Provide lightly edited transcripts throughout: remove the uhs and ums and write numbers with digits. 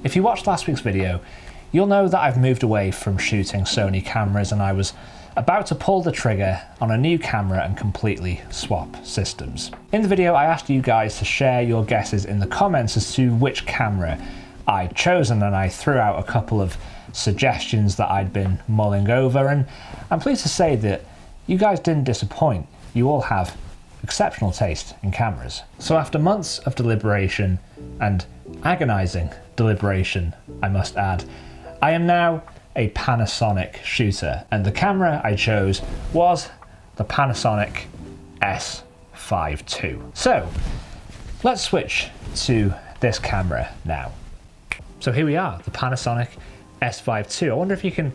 If you watched last week's video, you'll know that I've moved away from shooting Sony cameras and I was about to pull the trigger on a new camera and completely swap systems. In the video, I asked you guys to share your guesses in the comments as to which camera I'd chosen, and I threw out a couple of suggestions that I'd been mulling over, and I'm pleased to say that you guys didn't disappoint. You all have exceptional taste in cameras. So after months of deliberation, and agonizing deliberation, I must add, I am now a Panasonic shooter, and the camera I chose was the Panasonic S5ii. So let's switch to this camera now. So here we are, the Panasonic S5ii. I wonder if you can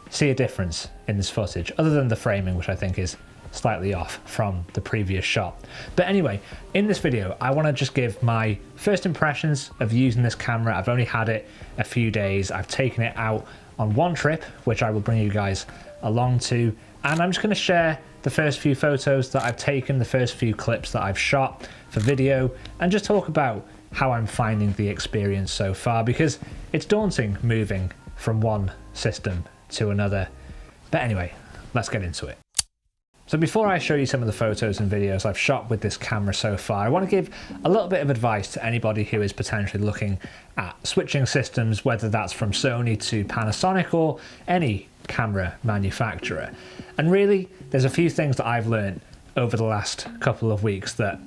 see a difference in this footage, other than the framing, which I think is slightly off from the previous shot. But anyway, in this video, I want to just give my first impressions of using this camera. I've only had it a few days. I've taken it out on one trip, which I will bring you guys along to, and I'm just going to share the first few photos that I've taken, the first few clips that I've shot for video, and just talk about how I'm finding the experience so far, because it's daunting moving from one system to another. But anyway, let's get into it. So before I show you some of the photos and videos I've shot with this camera so far, I want to give a little bit of advice to anybody who is potentially looking at switching systems, whether that's from Sony to Panasonic or any camera manufacturer. And really, there's a few things that I've learned over the last couple of weeks that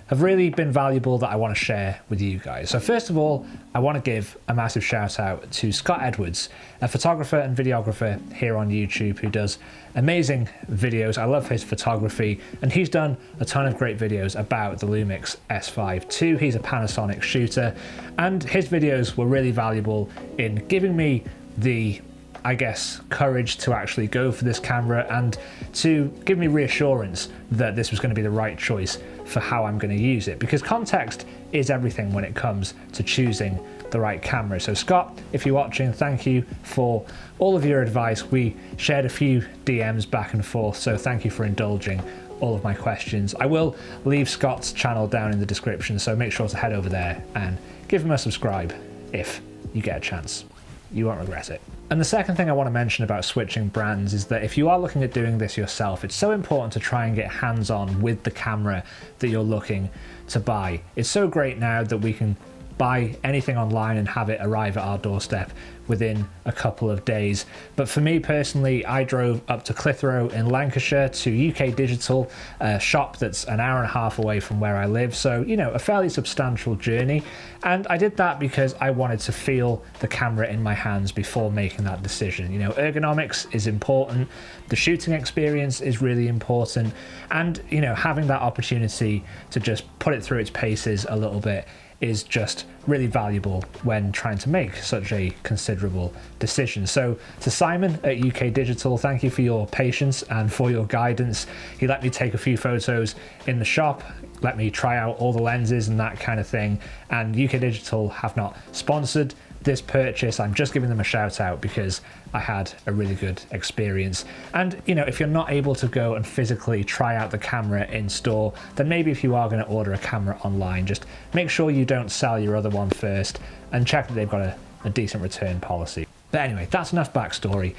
have really been valuable that I want to share with you guys. So first of all, I want to give a massive shout out to Scott Edwards, a photographer and videographer here on YouTube who does amazing videos. I love his photography, and he's done a ton of great videos about the Lumix S5ii. He's a Panasonic shooter, and his videos were really valuable in giving me the, I guess, courage to actually go for this camera and to give me reassurance that this was going to be the right choice for how I'm going to use it, because context is everything when it comes to choosing the right camera. So Scott, if you're watching, thank you for all of your advice. We shared a few DMs back and forth, so thank you for indulging all of my questions. I will leave Scott's channel down in the description, so make sure to head over there and give him a subscribe if you get a chance. You won't regret it. And the second thing I want to mention about switching brands is that if you are looking at doing this yourself, it's so important to try and get hands-on with the camera that you're looking to buy. It's so great now that we can buy anything online and have it arrive at our doorstep within a couple of days. But for me personally, I drove up to Clitheroe in Lancashire to UK Digital, a shop that's an hour and a half away from where I live. So, you know, a fairly substantial journey. And I did that because I wanted to feel the camera in my hands before making that decision. You know, ergonomics is important. The shooting experience is really important. And, you know, having that opportunity to just put it through its paces a little bit is just really valuable when trying to make such a considerable decision. So to Simon at UK Digital, thank you for your patience and for your guidance. He let me take a few photos in the shop, let me try out all the lenses and that kind of thing. And UK Digital have not sponsored this purchase. I'm just giving them a shout out because I had a really good experience. And you know, if you're not able to go and physically try out the camera in store, then maybe if you are going to order a camera online, just make sure you don't sell your other one first and check that they've got a decent return policy. But anyway, that's enough backstory.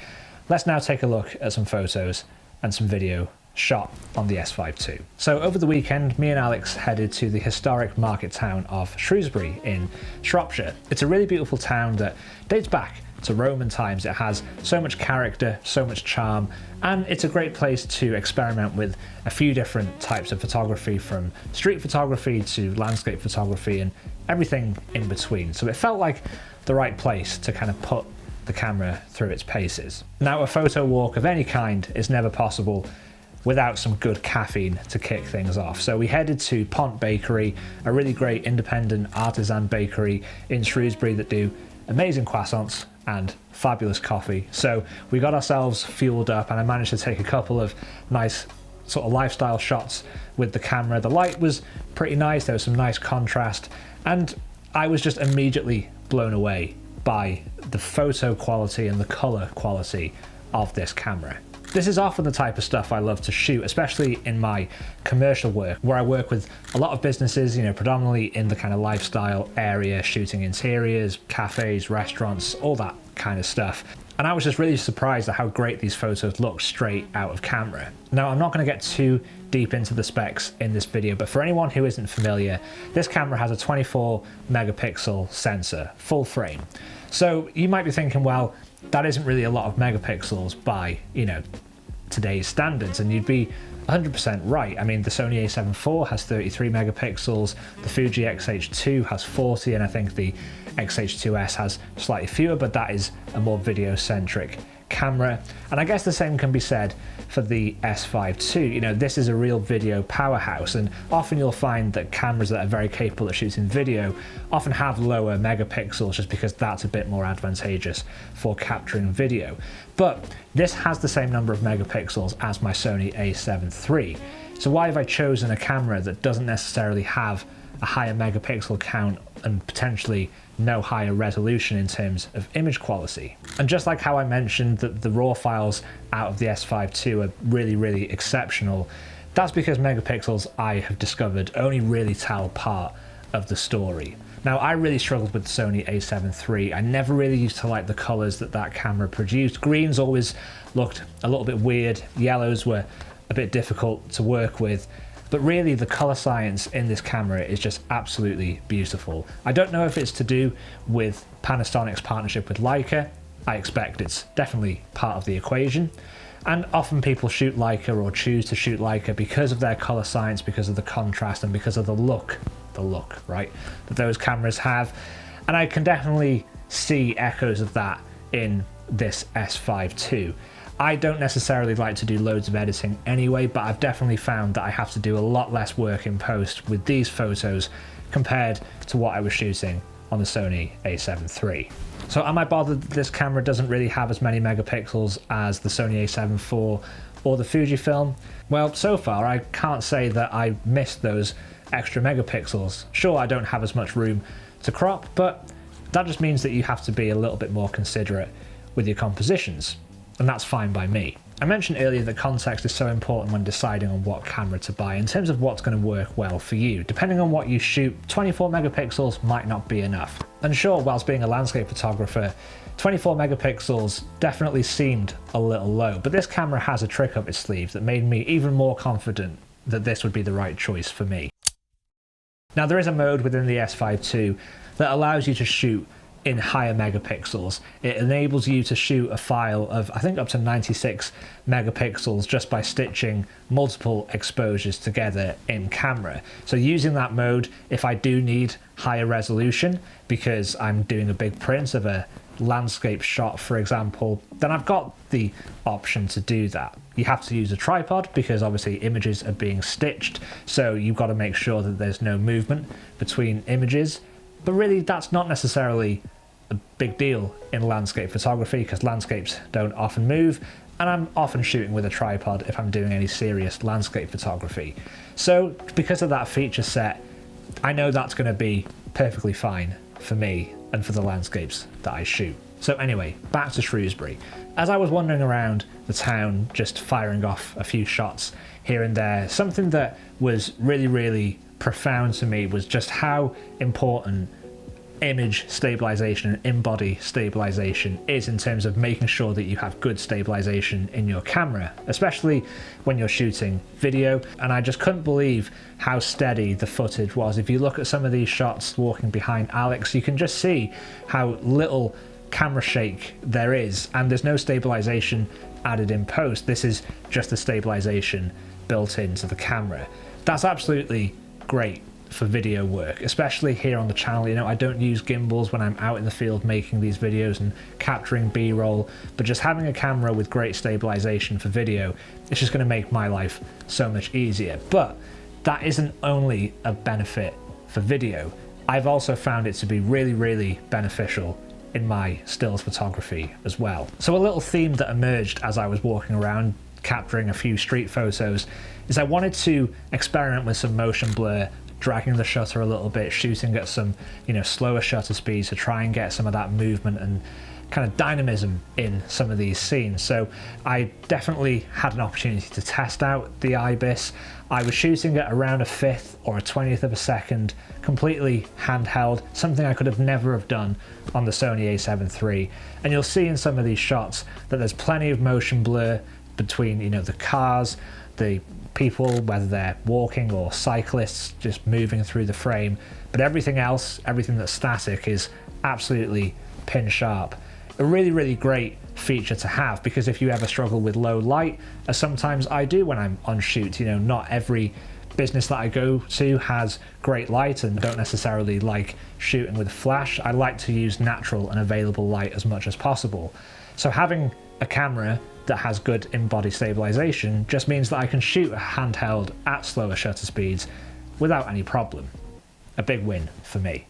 Let's now take a look at some photos and some video shot on the S5ii. So over the weekend, me and Alex headed to the historic market town of Shrewsbury in Shropshire. It's a really beautiful town that dates back to Roman times. It has so much character, so much charm, and it's a great place to experiment with a few different types of photography, from street photography to landscape photography and everything in between. So it felt like the right place to kind of put the camera through its paces. Now, a photo walk of any kind is never possible without some good caffeine to kick things off. So we headed to Pont Bakery, a really great independent artisan bakery in Shrewsbury that do amazing croissants and fabulous coffee. So we got ourselves fueled up and I managed to take a couple of nice sort of lifestyle shots with the camera. The light was pretty nice, there was some nice contrast, and I was just immediately blown away by the photo quality and the color quality of this camera. This is often the type of stuff I love to shoot, especially in my commercial work, where I work with a lot of businesses, predominantly in the kind of lifestyle area, shooting interiors, cafes, restaurants, all that kind of stuff. And I was just really surprised at how great these photos look straight out of camera. Now, I'm not going to get too deep into the specs in this video, but for anyone who isn't familiar, this camera has a 24 megapixel sensor, full frame. So you might be thinking, well, that isn't really a lot of megapixels by, today's standards, and you'd be 100% right. I mean, the Sony a7 IV has 33 megapixels, the Fuji X-H2 has 40, and I think the X-H2S has slightly fewer, but that is a more video-centric camera. And I guess the same can be said for the S5ii II. This is a real video powerhouse, and often you'll find that cameras that are very capable of shooting video often have lower megapixels just because that's a bit more advantageous for capturing video. But this has the same number of megapixels as my Sony a7 III. So why have I chosen a camera that doesn't necessarily have a higher megapixel count and potentially no higher resolution in terms of image quality? And just like how I mentioned that the raw files out of the S5 II are really, really exceptional, that's because megapixels, I have discovered, only really tell part of the story. Now, I really struggled with the Sony a7 III. I never really used to like the colours that camera produced. Greens always looked a little bit weird, yellows were a bit difficult to work with. But really, the colour science in this camera is just absolutely beautiful. I don't know if it's to do with Panasonic's partnership with Leica. I expect it's definitely part of the equation. And often people shoot Leica or choose to shoot Leica because of their colour science, because of the contrast, and because of the look, right, that those cameras have. And I can definitely see echoes of that in this S5 II. I don't necessarily like to do loads of editing anyway, but I've definitely found that I have to do a lot less work in post with these photos compared to what I was shooting on the Sony a7 III. So am I bothered that this camera doesn't really have as many megapixels as the Sony a7 IV or the Fujifilm? Well, so far I can't say that I missed those extra megapixels. Sure, I don't have as much room to crop, but that just means that you have to be a little bit more considerate with your compositions. And that's fine by me. I mentioned earlier that context is so important when deciding on what camera to buy in terms of what's going to work well for you. Depending on what you shoot, 24 megapixels might not be enough. And sure, whilst being a landscape photographer, 24 megapixels definitely seemed a little low, but this camera has a trick up its sleeve that made me even more confident that this would be the right choice for me. Now, there is a mode within the S5 II that allows you to shoot in higher megapixels. It enables you to shoot a file of, I think, up to 96 megapixels just by stitching multiple exposures together in camera. So using that mode, if I do need higher resolution because I'm doing a big print of a landscape shot, for example, then I've got the option to do that. You have to use a tripod because obviously images are being stitched, so you've got to make sure that there's no movement between images. But really, that's not necessarily a big deal in landscape photography because landscapes don't often move, and I'm often shooting with a tripod if I'm doing any serious landscape photography. So because of that feature set, I know that's going to be perfectly fine for me and for the landscapes that I shoot. So anyway, back to Shrewsbury. As I was wandering around the town, just firing off a few shots here and there, something that was really, really profound to me was just how important image stabilization and in-body stabilization is in terms of making sure that you have good stabilization in your camera, especially when you're shooting video. And I just couldn't believe how steady the footage was. If you look at some of these shots walking behind Alex, you can just see how little camera shake there is, and there's no stabilization added in post. This is just the stabilization built into the camera. That's absolutely great for video work, especially here on the channel. I don't use gimbals when I'm out in the field making these videos and capturing B-roll, but just having a camera with great stabilization for video, it's just going to make my life so much easier. But that isn't only a benefit for video. I've also found it to be really, really beneficial in my stills photography as well. So a little theme that emerged as I was walking around capturing a few street photos is I wanted to experiment with some motion blur, dragging the shutter a little bit, shooting at some slower shutter speeds to try and get some of that movement and kind of dynamism in some of these scenes. So I definitely had an opportunity to test out the IBIS. I was shooting at around a 1/5 or a 20th of a second, completely handheld, something I could have never have done on the Sony a7 III. And you'll see in some of these shots that there's plenty of motion blur between, you know, the cars, the people, whether they're walking or cyclists just moving through the frame, but everything else, everything that's static, is absolutely pin sharp. A really, really great feature to have, because if you ever struggle with low light, as sometimes I do when I'm on shoot, you know, not every business that I go to has great light and don't necessarily like shooting with flash. I like to use natural and available light as much as possible. So having a camera that has good in-body stabilization just means that I can shoot a handheld at slower shutter speeds without any problem. A big win for me.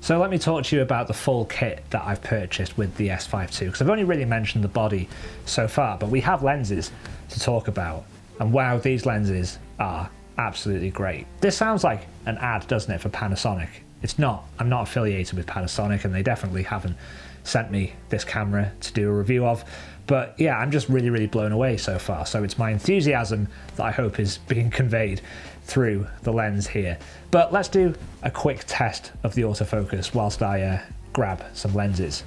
So let me talk to you about the full kit that I've purchased with the S5 II, because I've only really mentioned the body so far, but we have lenses to talk about. And wow, these lenses are absolutely great. This sounds like an ad, doesn't it, for Panasonic? It's not. I'm not affiliated with Panasonic, and they definitely haven't sent me this camera to do a review of. But yeah, I'm just really, really blown away so far. So it's my enthusiasm that I hope is being conveyed through the lens here. But let's do a quick test of the autofocus whilst I grab some lenses.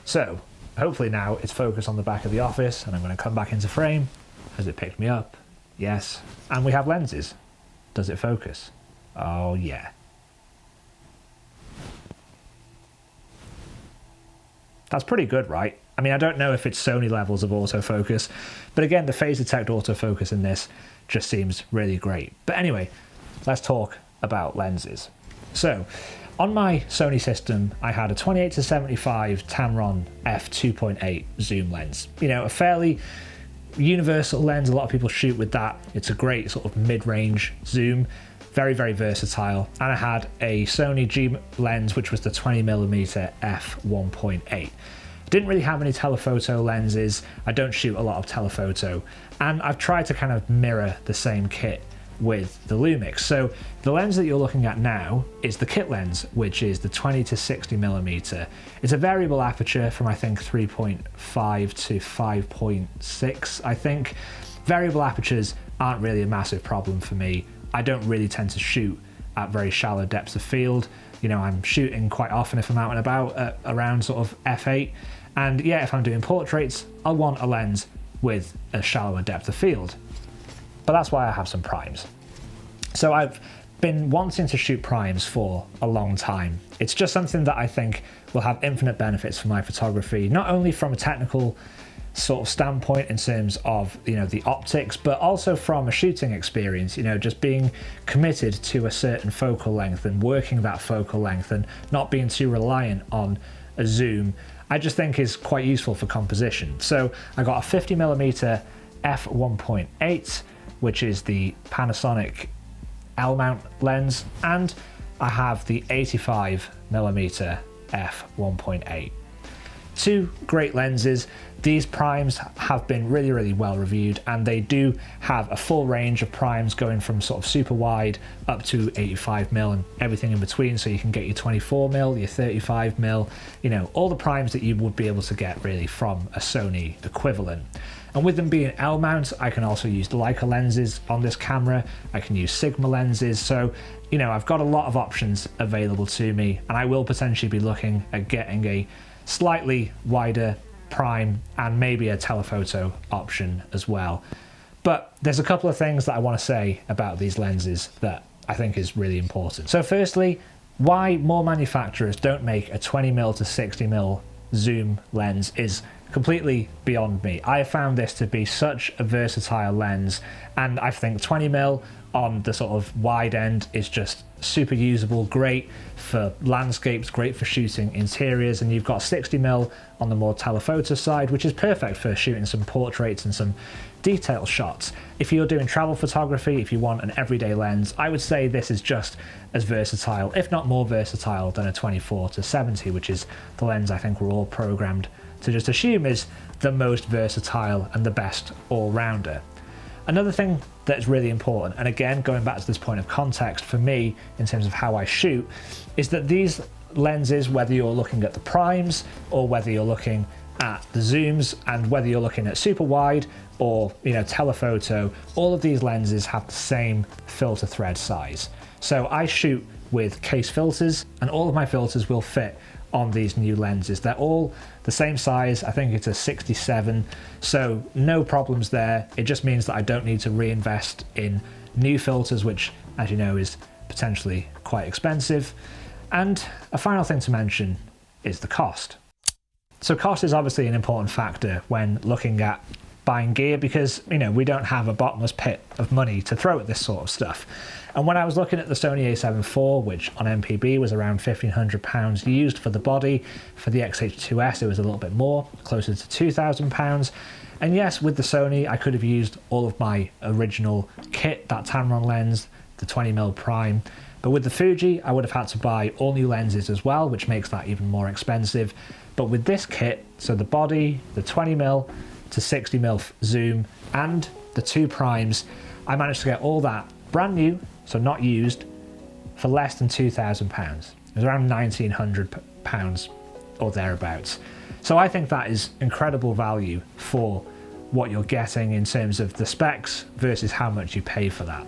So hopefully now it's focused on the back of the office, and I'm going to come back into frame. Has it picked me up? Yes. And we have lenses. Does it focus? Oh yeah. That's pretty good, right? I mean, I don't know if it's Sony levels of autofocus, but again, the phase detect autofocus in this just seems really great. But anyway, let's talk about lenses. So on my Sony system, I had a 28-75 Tamron f2.8 zoom lens. You know, a fairly universal lens. A lot of people shoot with that. It's a great sort of mid-range zoom, very, very versatile. And I had a Sony G lens, which was the 20mm f1.8. Didn't really have any telephoto lenses. I don't shoot a lot of telephoto. And I've tried to kind of mirror the same kit with the Lumix. So the lens that you're looking at now is the kit lens, which is the 20-60mm. It's a variable aperture from I think 3.5 to 5.6, I think. Variable apertures aren't really a massive problem for me. I don't really tend to shoot at very shallow depths of field. You know, I'm shooting quite often if I'm out and about at around sort of f8. And yeah, if I'm doing portraits, I'll want a lens with a shallower depth of field. But that's why I have some primes. So I've been wanting to shoot primes for a long time. It's just something that I think will have infinite benefits for my photography, not only from a technical sort of standpoint in terms of, you know, the optics, but also from a shooting experience, you know, just being committed to a certain focal length and working that focal length and not being too reliant on a zoom, I just think is quite useful for composition. So I got a 50mm f1.8, which is the Panasonic L-mount lens, and I have the 85mm f1.8. Two great lenses. These primes have been really, really well reviewed, and they do have a full range of primes going from sort of super wide up to 85mm and everything in between. So you can get your 24mm, your 35mm, you know, all the primes that you would be able to get really from a Sony equivalent. And with them being L mounts, I can also use the Leica lenses on this camera. I can use Sigma lenses. So, you know, I've got a lot of options available to me, and I will potentially be looking at getting a slightly wider prime and maybe a telephoto option as well. But there's a couple of things that I want to say about these lenses that I think is really important. So firstly, why more manufacturers don't make a 20mm to 60mm zoom lens is completely beyond me. I have found this to be such a versatile lens, and I think 20mm on the sort of wide end is just super usable, great for landscapes, great for shooting interiors, and you've got 60mm on the more telephoto side, which is perfect for shooting some portraits and some detail shots. If you're doing travel photography, if you want an everyday lens, I would say this is just as versatile, if not more versatile, than a 24-70, which is the lens I think we're all programmed to just assume is the most versatile and the best all-rounder. Another thing that's really important, and again going back to this point of context for me in terms of how I shoot, is that these lenses, whether you're looking at the primes or whether you're looking at the zooms, and whether you're looking at super wide or telephoto, all of these lenses have the same filter thread size. So I shoot with case filters, and all of my filters will fit on these new lenses. They're all the same size. I think it's a 67, so no problems there. It just means that I don't need to reinvest in new filters, which, as you know, is potentially quite expensive. And a final thing to mention is the cost. So cost is obviously an important factor when looking at buying gear, because we don't have a bottomless pit of money to throw at this sort of stuff. And when I was looking at the Sony a7 IV, which on MPB was around £1,500 used for the body, for the XH2S it was a little bit more, closer to £2,000. And yes, with the Sony I could have used all of my original kit, that Tamron lens, the 20mm prime. But with the Fuji I would have had to buy all new lenses as well, which makes that even more expensive. But with this kit, so the body, the 20mm to 60mm zoom, and the two primes, I managed to get all that brand new, so not used, for less than £2,000. It was around £1,900 or thereabouts. So I think that is incredible value for what you're getting in terms of the specs versus how much you pay for that.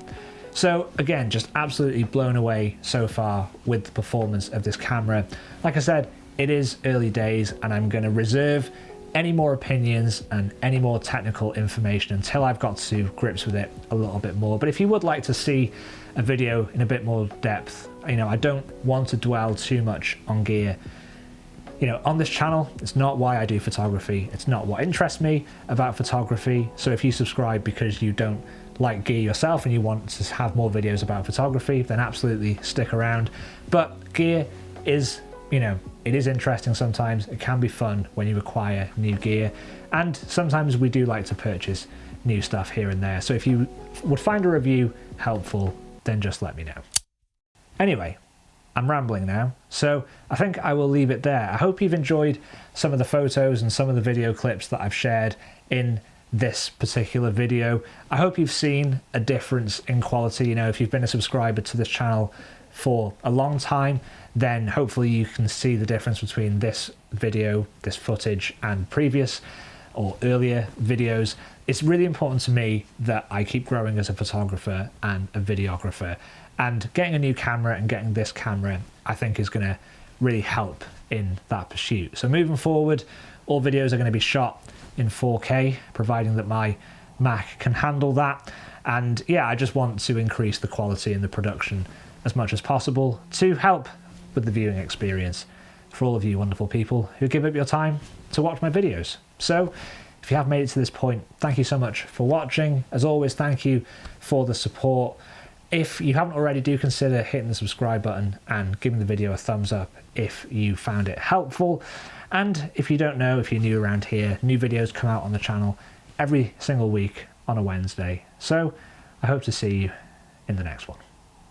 So again, just absolutely blown away so far with the performance of this camera. Like I said, it is early days, and I'm going to reserve any more opinions and any more technical information until I've got to grips with it a little bit more. But if you would like to see a video in a bit more depth, I don't want to dwell too much on gear. On this channel, it's not why I do photography. It's not what interests me about photography. So if you subscribe because you don't like gear yourself and you want to have more videos about photography, then absolutely stick around. But gear is, it is interesting sometimes. It can be fun when you acquire new gear, and sometimes we do like to purchase new stuff here and there. So if you would find a review helpful, then just let me know. Anyway, I'm rambling now, so I think I will leave it there. I hope you've enjoyed some of the photos and some of the video clips that I've shared in this particular video. I hope you've seen a difference in quality. If you've been a subscriber to this channel for a long time, then hopefully you can see the difference between this video, this footage, and previous or earlier videos. It's really important to me that I keep growing as a photographer and a videographer, and getting a new camera and getting this camera I think is going to really help in that pursuit. So moving forward, all videos are going to be shot in 4K, providing that my Mac can handle that. And yeah, I just want to increase the quality and the production as much as possible to help with the viewing experience for all of you wonderful people who give up your time to watch my videos. So if you have made it to this point, thank you so much for watching. As always, thank you for the support. If you haven't already, do consider hitting the subscribe button and giving the video a thumbs up if you found it helpful. And if you don't know, if you're new around here, new videos come out on the channel every single week on a Wednesday. So I hope to see you in the next one.